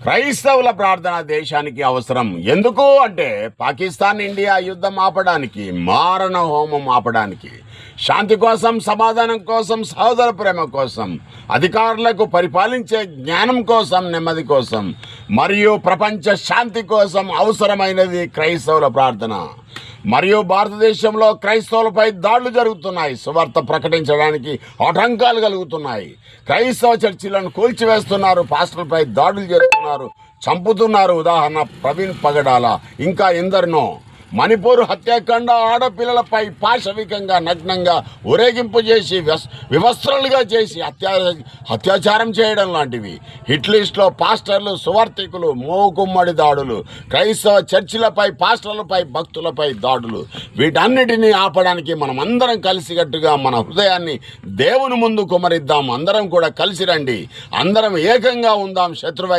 క్రైస్తవుల ప్రార్థన దేశానికి అవసరం. ఎందుకు అంటే పాకిస్తాన్ ఇండియా యుద్ధం ఆపడానికి, మారణ హోమం ఆపడానికి, శాంతి కోసం, సమాధానం కోసం, సహోదర ప్రేమ కోసం, అధికారులకు పరిపాలించే జ్ఞానం కోసం, నెమ్మది కోసం మరియు ప్రపంచ శాంతి కోసం అవసరమైనది క్రైస్తవుల ప్రార్థన. మరియు భారతదేశంలో క్రైస్తవులపై దాడులు జరుగుతున్నాయి. సువార్త ప్రకటించడానికి ఆటంకాలు కలుగుతున్నాయి. క్రైస్తవ చర్చిలను కూల్చివేస్తున్నారు, పాస్టర్లపై దాడులు చేస్తున్నారు, చంపుతున్నారు. ఉదాహరణ ప్రవీణ్ పగడాల, ఇంకా ఎందరినో. మణిపూర్ హత్యాకాండ, ఆడపిల్లలపై పాశవికంగా నగ్నంగా ఊరేగింపు చేసి వివస్త్రలుగా చేసి అత్యాచారం చేయడం లాంటివి. హిట్లిస్ట్లో పాస్టర్లు, సువార్థికులు మోకుమ్మడి దాడులు, క్రైస్తవ చర్చిలపై, పాస్టర్లపై, భక్తులపై దాడులు. వీటన్నిటినీ ఆపడానికి మనం అందరం కలిసికట్టుగా మన హృదయాన్ని దేవుని ముందు కుమరిద్దాం. అందరం కూడా కలిసి రండి, అందరం ఏకంగా ఉందాం. శత్రువైన